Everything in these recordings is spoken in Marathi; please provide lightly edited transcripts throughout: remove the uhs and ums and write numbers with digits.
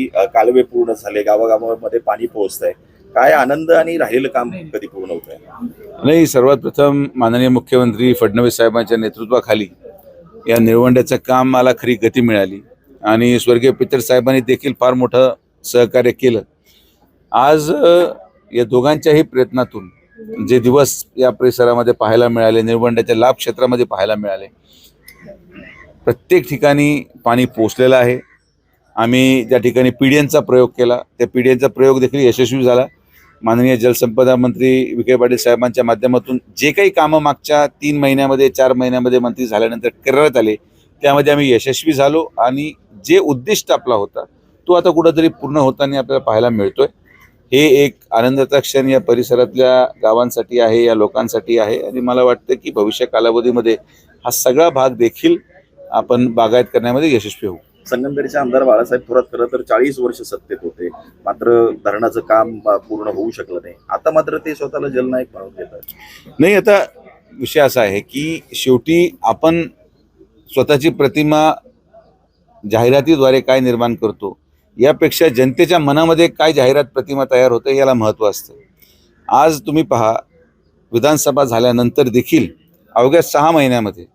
कालवे पूर्ण झाले, गावागावांमध्ये पाणी पोहोचतंय, काय आनंद आणि राहिलेलं काम कधी पूर्ण होत आहे? नाही, सर्वात प्रथम माननीय मुख्यमंत्री फडणवीस साहेबांच्या नेतृत्वाखाली या निळवंड्याचं काम मला खरी गती मिळाली आणि स्वर्गीय पितर साहेबांनी देखील फार मोठं सहकार्य केलं. आज या दोघांच्याही प्रयत्नातून जे दिवस या परिसरामध्ये पाहायला मिळाले, निळवंड्याच्या लाभ क्षेत्रामध्ये पाहायला मिळाले, प्रत्येक ठिकाणी पाणी पोचलेलं आहे. आम्ही त्या ठिकाणी पीडीएनचा प्रयोग केला, त्या पीडीएनचा प्रयोग देखील यशस्वी झाला. माननीय जलसंपदा मंत्री विखे पाटील साहेबांच्या माध्यमातून जे काही कामं मागच्या 3 महिन्यामध्ये 4 महिन्यामध्ये मंत्री झाल्यानंतर करण्यात आले, त्यामध्ये आम्ही यशस्वी झालो आणि जे उद्दिष्ट आपला होता तो आता कुठंतरी पूर्ण होताना आपल्याला पाहायला मिळतोय. हे एक आनंदाचा क्षण या परिसरातल्या गावांसाठी आहे, या लोकांसाठी आहे आणि मला वाटतं की भविष्य कालावधीमध्ये हा सगळा भाग देखील आपण बागायत करण्यामध्ये यशस्वी होऊ. संगमनेरचे आमदार बाळासाहेब थोरात खरं तर 40 वर्ष सत्तेत होते, मात्र धरणाचं काम पूर्ण होऊ शकलं नाही. आता मात्र ते स्वतःला जलनायक म्हणून घेतात. नाही, आता विषय असा आहे की शेवटी आपण स्वतःची प्रतिमा जाहिरातीद्वारे काय निर्माण करतो यापेक्षा जनतेच्या मनामध्ये काय जाहिरात प्रतिमा तयार होते याला महत्त्व असतं. आज तुम्ही पहा, विधानसभा झाल्यानंतर देखील अवघ्या 6 महिन्यामध्ये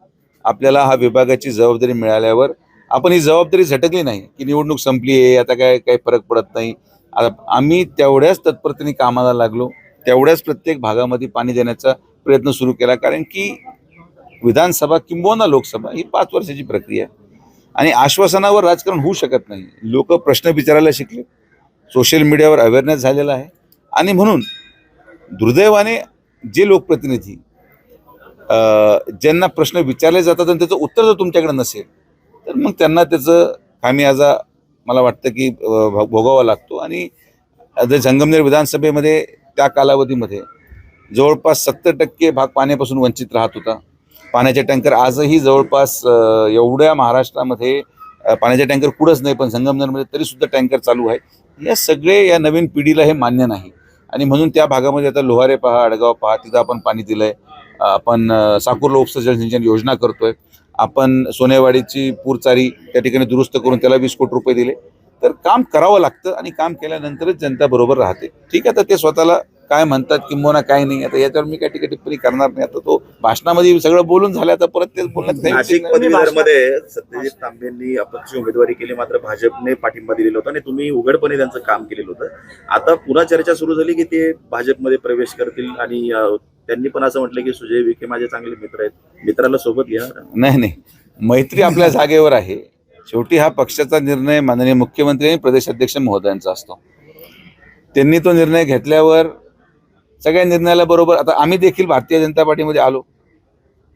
आपल्याला हा विभागाची जबाबदारी मिळाल्यावर आपण ही जबाबदारी झटकली नाही की निवडणूक संपली आहे, आता काही फरक पडत नाही. आम्ही तेवढ्याच तत्परतेने कामाला लागलो, तेवढ्याच प्रत्येक भागामध्ये पाणी देण्याचा प्रयत्न सुरू केला. कारण की विधानसभा किंबहुना लोकसभा ही 5 वर्षाची प्रक्रिया आहे आणि आश्वासनावर राजकारण होऊ शकत नाही. लोक प्रश्न विचारायला शिकले, सोशल मीडियावर अवेअरनेस झालेला आहे आणि म्हणून दुर्दैवाने जे लोकप्रतिनिधी ज्यांना प्रश्न विचारले जातात आणि त्याचं उत्तर जर तुमच्याकडे नसेल तर मग त्यांना त्याचं खामियाजा मला वाटतं की भोगावा लागतो. आणि संगमनेर विधानसभेमध्ये त्या कालावधीमध्ये जवळपास 70% भाग पाण्यापासून वंचित राहत होता. पाण्याचे टँकर आजही जवळपास एवढ्या महाराष्ट्रामध्ये पाण्याचे टँकर कुठंच नाही, पण संगमनेरमध्ये तरीसुद्धा टँकर चालू आहे. या सगळे या नवीन पिढीला हे मान्य नाही आणि म्हणून त्या भागामध्ये आता लोहारे पहा, आडगाव पहा, तिथं आपण पाणी दिलं आहे. आपण साकूरला उपसा जलसिंचन योजना करतोय. आपण सोनेवाडीची पूरचारी त्या ठिकाणी दुरुस्त करून त्याला 20 कोटी रुपये दिले. तर काम करावं लागतं आणि काम केल्यानंतरच जनता बरोबर राहते. ठीक आहे, तर ते स्वतःला काय म्हणतात किंबहुना काय नाही, आता याच्यावर मी काही टिप्पणी करणार नाही. आता तो भाषणामध्ये सगळं बोलून झालं, आता परत तेच बोलण्यात नाशिक पदवीधरमध्ये सत्यजित तांबेंनी अपक्ष उमेदवारी केली, मात्र भाजपने पाठिंबा दिलेला होता आणि तुम्ही उघडपणे त्यांचं काम केलेलं होतं. आता पुन्हा चर्चा सुरू झाली की ते भाजपमध्ये प्रवेश करतील आणि त्यांनी पण असं म्हटलं की सुजय विखे माझे चांगले मित्र आहेत, मित्राला सोबत घ्या. नाही, मैत्री आपल्या जागेवर आहे. शेवटी हा पक्षाचा निर्णय माननीय मुख्यमंत्री आणि प्रदेश अध्यक्ष महोदयांचा असतो. त्यांनी तो निर्णय घेतल्यावर सगळ्या निर्णयाला बरोबर. आता आम्ही देखील भारतीय जनता पार्टीमध्ये आलो,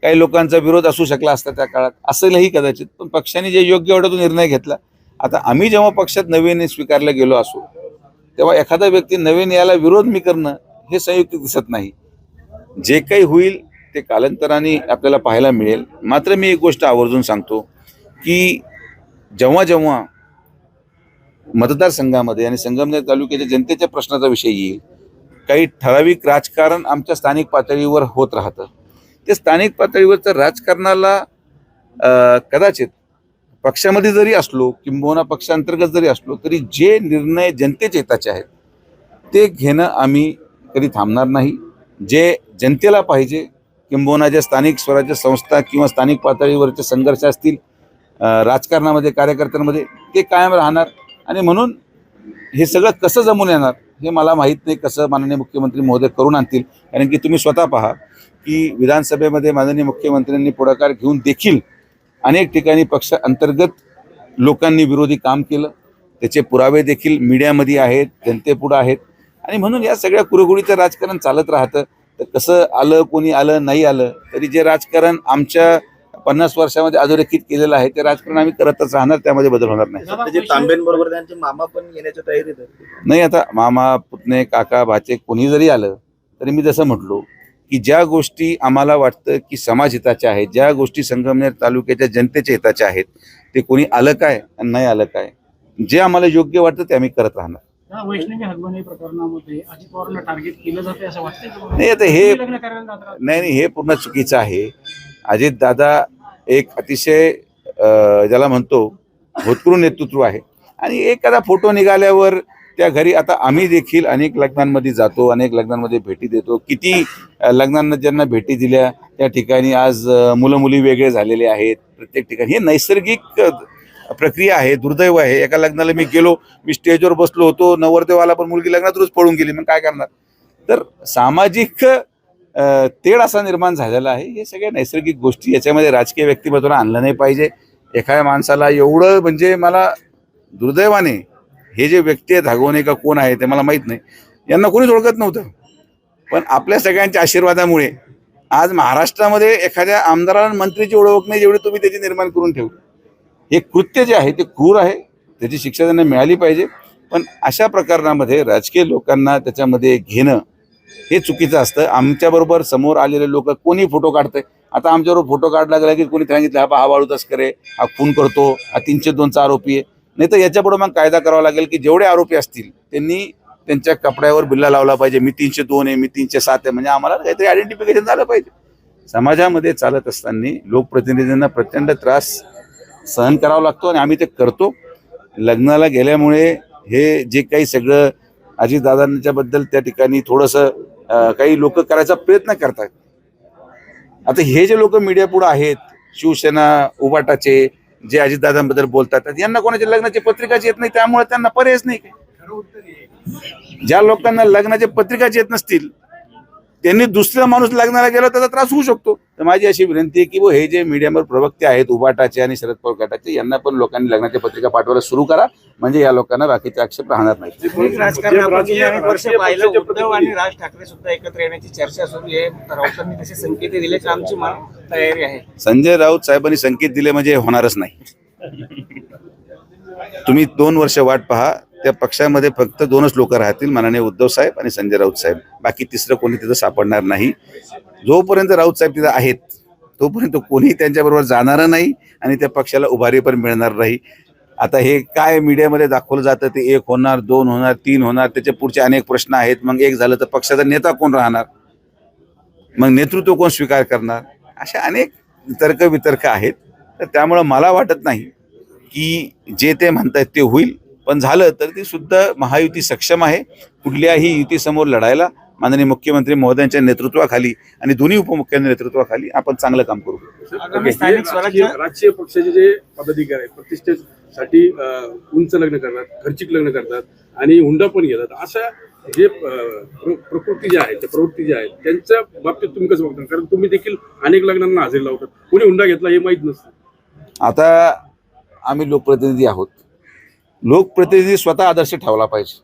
काही लोकांचा विरोध असू शकला असता त्या काळात, असेलही कदाचित, पण पक्षाने जे योग्य वाटतं तो निर्णय घेतला. आता आम्ही जेव्हा पक्षात नवीन स्वीकारला गेलो असो तेव्हा एखादा व्यक्ती नवीन याला विरोध मी करणं हे संयुक्त दिसत नाही. जे काही होईल ते कालांतराने आपल्याला पाहायला मिळेल. मात्र मी एक गोष्ट आवर्जून सांगतो की जेव्हा जेव्हा मतदारसंघामध्ये आणि संगमनेर तालुक्याच्या जनतेच्या प्रश्नाचा विषय येईल, काही ठराविक राजकारण आमच्या स्थानिक पातळीवर होत राहतं. ते स्थानिक पातळीवरचं राजकारणाला कदाचित पक्षामध्ये जरी असलो किंबहुना पक्षांतर्गत जरी असलो तरी जे निर्णय जनतेच्या हिताचे आहेत ते घेणं आम्ही कधी थांबणार नाही. जे जनतेला पाहिजे किंबहुना ज्या स्थानिक स्वराज्य संस्था किंवा स्थानिक पातळीवरचे संघर्ष असतील राजकारणामध्ये कार्यकर्त्यांमध्ये ते कायम राहणार. आणि म्हणून हे सगळं कसं जमून येणार हे मला माहीत नाही, कसं माननीय मुख्यमंत्री महोदय करून आणतील. कारण की तुम्ही स्वतः पहा की विधानसभेमध्ये माननीय मुख्यमंत्र्यांनी पुढाकार घेऊन देखील अनेक ठिकाणी पक्ष अंतर्गत लोकांनी विरोधी काम केलं. त्याचे पुरावे देखील मीडियामध्ये आहेत, जनतेपुढं आहेत. आणि म्हणून या सगळ्या कुरघोडीचं राजकारण चालत राहतं. तर कसं आलं, कोणी आलं नाही आलं तरी जे राजकारण आमच्या 50 वर्षामध्ये अधोरेखित केलेलं आहे ते राजकारण आम्ही करतच राहणार, त्यामध्ये बदल होणार नाही. सत्यजित तांबेंबरोबर त्यांचे मामा पण येण्याच्या तयारीत आहेत. नाही, आता मामा, पुतणे, काका, भाचे कोणी जरी आलं तरी मी जसं म्हटलो की ज्या गोष्टी आम्हाला वाटतं की समाज हिताच्या आहेत, ज्या गोष्टी संगमनेर तालुक्याच्या जनतेच्या हिताच्या आहेत, ते कोणी आलं काय आणि नाही आलं काय, जे आम्हाला योग्य वाटतं ते आम्ही करत राहणार. वैष्णवी हगवणे प्रकरणामध्ये अजित पवारांना टार्गेट केलं जाते असं वाटतं? नाही, आता हे नाही, हे पूर्ण चुकीचं आहे. अजित दादा एक अतिशय ज्याला म्हणतो भूतपूर्व नेतृत्व आहे आणि एखादा फोटो निघाल्यावर त्या घरी, आता आम्ही देखील अनेक लग्नांमध्ये जातो, अनेक लग्नांमध्ये भेटी देतो. किती लग्नांना ज्यांना भेटी दिल्या त्या ठिकाणी आज मुलं मुली वेगळे झालेले आहेत. प्रत्येक ठिकाणी हे नैसर्गिक प्रक्रिया आहे. दुर्दैव आहे. एका लग्नाला मी गेलो, मी स्टेजवर बसलो होतो, नवरदेवाला पण मुलगी लग्नात रोज पळून गेली, मग काय करणार. तर सामाजिक तेढ असा निर्माण झालेला आहे. हे सगळ्या नैसर्गिक गोष्टी, याच्यामध्ये राजकीय व्यक्तिमत्वाला आणलं नाही पाहिजे. एखाद्या माणसाला एवढं, म्हणजे मला दुर्दैवाने हे जे व्यक्ती आहेत, धागवणे का कोण आहे ते मला माहीत नाही, यांना कोणीच ओळखत नव्हतं. पण आपल्या सगळ्यांच्या आशीर्वादामुळे आज महाराष्ट्रामध्ये एखाद्या आमदाराला मंत्रीची ओळख नाही जेवढी तुम्ही त्याची निर्माण करून ठेवली. हे कृत्य जे आहे ते क्रूर आहे, त्याची शिक्षा त्यांना मिळाली पाहिजे. पण अशा प्रकरणामध्ये राजकीय लोकांना त्याच्यामध्ये घेणं हे चुकीचं असतं. आमच्याबरोबर समोर आलेले लोक कोणी फोटो काढतंय. आता आमच्याबरोबर फोटो काढला गेला की कोणी सांगितलं हा वाळू तस्कर आहे, हा खून करतो, हा 302चा आरोपी आहे. नाही तर याच्यापुढे मग कायदा करावा लागेल की जेवढे आरोपी असतील त्यांनी त्यांच्या कपड्यावर बिल्ला लावला पाहिजे, मी 302 आहे, मी 307 आहे, म्हणजे आम्हाला काहीतरी आयडेंटिफिकेशन झालं पाहिजे. समाजामध्ये चालत असताना लोकप्रतिनिधींना प्रचंड त्रास सहन करावा लागतो आणि आम्ही ते करतो. लग्नाला गेल्यामुळे हे जे काही सगळं अजितदादांच्या बद्दल त्या ठिकाणी थोडंसं काही लोक करायचा प्रयत्न करतात. आता हे जे लोक मीडिया पुढे आहेत, शिवसेना उभाटाचे, जे अजितदादांबद्दल बोलतात, यांना कोणाच्या लग्नाची पत्रिकाच येत नाही, त्यामुळे त्यांना पर्यायच नाही. ज्या लोकांना लग्नाचे पत्रिकाच येत नसतील त्यांनी दुसरा माणूस लग्नाला गेला त्याचा त्रास होऊ शकतो. तर माझी अशी विनंती आहे की हे जे मीडियावर प्रवक्ते आहेत उभाटाचे आणि शरद पवार गटाचे, यांना पण लोकांनी लग्नाच्या पत्रिका पाठवायला सुरू करा, म्हणजे या लोकांना बाकीचे आक्षेप राहणार नाही. उद्धव आणि राज ठाकरे सुद्धा एकत्र येण्याची चर्चा सुरू आहे. राऊतांनी तसे संकेत दिल्याची आमची तयारी आहे. संजय राऊत साहेबांनी संकेत दिले म्हणजे होणारच नाही. तुम्ही 2 वर्ष वाट पहा. त्या पक्षामध्ये फक्त 2च लोक राहतील, माननीय उद्धव साहेब आणि संजय राऊत साहेब. बाकी तिसरं कोणी तिथं सापडणार नाही. जोपर्यंत राऊत साहेब तिथं आहेत तोपर्यंत कोणी त्यांच्याबरोबर जाणार नाही आणि त्या पक्षाला उभारी पण मिळणार नाही. आता हे काय मीडियामध्ये दाखवलं जातं ते 1 होणार, 2 होणार, 3 होणार, त्याच्या पुढचे अनेक प्रश्न आहेत. मग 1 झालं तर पक्षाचा नेता कोण राहणार, मग नेतृत्व कोण स्वीकार करणार, अशा अनेक तर्कवितर्क आहेत. तर त्यामुळं मला वाटत नाही की जे ते म्हणतात ते होईल. पण झालं तर ती सुद्धा महायुती सक्षम आहे कुठल्याही युतीसमोर लढायला. माननीय मुख्यमंत्री महोदयांच्या नेतृत्वाखाली आणि दोन्ही उपमुख्यमंत्री नेतृत्वाखाली आपण चांगलं काम करू. राजकीय पक्षाचे जे पदाधिकारी आहेत प्रतिष्ठेसाठी उंच लग्न करतात, खर्चिक लग्न करतात आणि हुंडा पण घेतात, अशा जे प्रवृत्ती ज्या आहेत त्यांच्या बाबतीत तुम्ही कसं बघता? कारण तुम्ही देखील अनेक लग्नांना हजेरी लावतात, कोणी हुंडा घेतला हे माहीत नसतं. आता आम्ही लोकप्रतिनिधी आहोत. लोकप्रतिनिधी स्वतः आदर्श ठेवला पाहिजे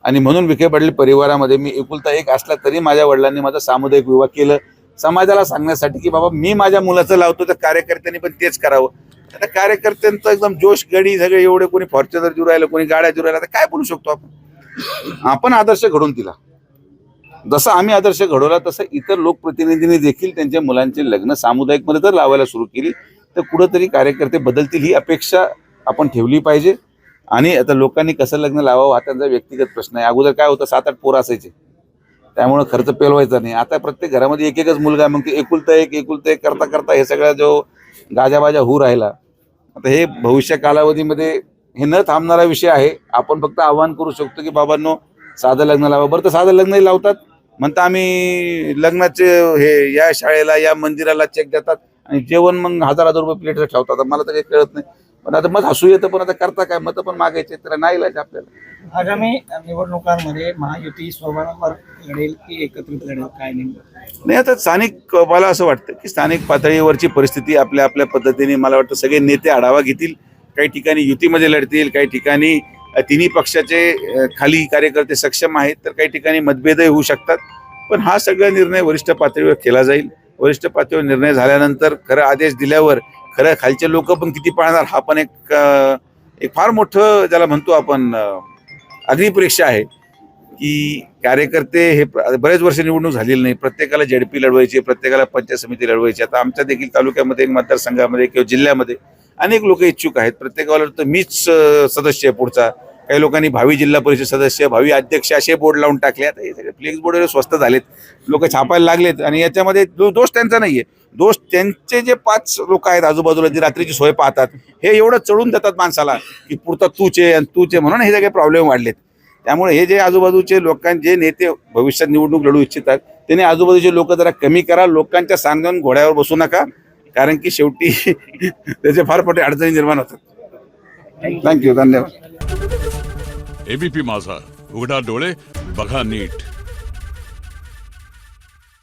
आणि म्हणून विखे पाटील परिवारामध्ये मी एकुलता एक असला तरी माझ्या वडिलांनी माझा सामुदायिक विवाह केलं, समाजाला सांगण्यासाठी की बाबा मी माझ्या मुलाचं लावतो तर कार्यकर्त्यांनी पण तेच करावं. आता कार्यकर्त्यांचं एकदम जोश गडी सगळे एवढे, कोणी फॉर्च्युनर देऊ राहिलं, कोणी गाड्या देऊ राहिलं, आता काय बोलू शकतो आपण आदर्श घडवून दिला. जसं आम्ही आदर्श घडवला तसं इतर लोकप्रतिनिधींनी देखील त्यांच्या मुलांचे लग्न सामुदायिक मध्ये जर लावायला सुरू केली तर कुठंतरी कार्यकर्ते बदलतील ही अपेक्षा आपण ठेवली पाहिजे. आणि आता लोकांनी कसं लग्न लावावं हा त्यांचा व्यक्तिगत प्रश्न आहे. अगोदर काय होतं 7-8 पोरं असायचे, त्यामुळे खर्च पेलवायचा नाही. आता प्रत्येक घरामध्ये एक मुलगा, मग ते एकुलता एक करता करता हे सगळा जो गाजाबाजा होऊ राहिला. आता हे भविष्य कालावधीमध्ये हे न थांबणारा विषय आहे. आपण फक्त आवाहन करू शकतो की बाबांनो साधं लग्न लावा. बरं तर साधं लग्नही लावतात म्हणता आम्ही लग्नाचे हे या शाळेला या मंदिराला चेक देतात आणि जेवण मग 1000 रुपये प्लेटचं ठेवतात. मला तर काही कळत नाही. पण आता मग हसू येतं, पण आता करता काय, मत पण मागायचे तर नाही इलाज आपल्याला. आगामी निवडणुकांमध्ये महायुती स्वबळावर लढेल की एकत्रित लढेल, काय नाही. आता स्थानिक मला असं वाटतं की स्थानिक पातळीवरची परिस्थिती आपल्या आपल्या पद्धतीने मला वाटतं सगळे नेते आढावा घेतील. काही ठिकाणी युतीमध्ये लढतील, काही ठिकाणी तिन्ही पक्षाचे खाली कार्यकर्ते सक्षम आहेत, तर काही ठिकाणी मतभेदही होऊ शकतात. पण हा सगळा निर्णय वरिष्ठ पातळीवर केला जाईल. वरिष्ठ पातळीवर निर्णय झाल्यानंतर खरं आदेश दिल्यावर खरं खालचे लोक पण किती पाळणार हा पण एक फार मोठं ज्याला म्हणतो आपण अग्निपरीक्षा आहे. की कार्यकर्ते हे बरेच वर्ष निवडणूक झालेली नाही, प्रत्येकाला झेडपी लढवायची, प्रत्येकाला पंचायत समिती लढवायची. आता आमच्या देखील तालुक्यामध्ये मतदारसंघामध्ये किंवा जिल्ह्यामध्ये अनेक लोक इच्छुक आहेत. प्रत्येकाला तर मीच सदस्य आहे पुढचा, काही लोकांनी भावी जिल्हा परिषद सदस्य, भावी अध्यक्ष असे बोर्ड लावून टाकले. आता हे सगळे फ्लेक्स बोर्ड स्वस्त झालेत, लोक छापायला लागलेत. आणि याच्यामध्ये दोष त्यांचा नाहीये, दोष त्यांचे जे 5 लोक आहेत आजूबाजूला जे रात्रीची सोय पाहतात, हे एवढं चढून देतात माणसाला की पुरता तूचे आणि तूचे, म्हणून हे सगळे प्रॉब्लेम वाढलेत. त्यामुळे हे जे आजूबाजूचे लोकांचे नेते भविष्यात निवडणूक लढू इच्छितात त्यांनी आजूबाजूचे लोक जरा कमी करा, लोकांच्या सांगून घोड्यावर बसू नका, कारण की शेवटी त्याचे फार मोठे अडचणी निर्माण होतात. थँक्यू, धन्यवाद. एबीपी माझा, उघडा डोळे बघा नीट.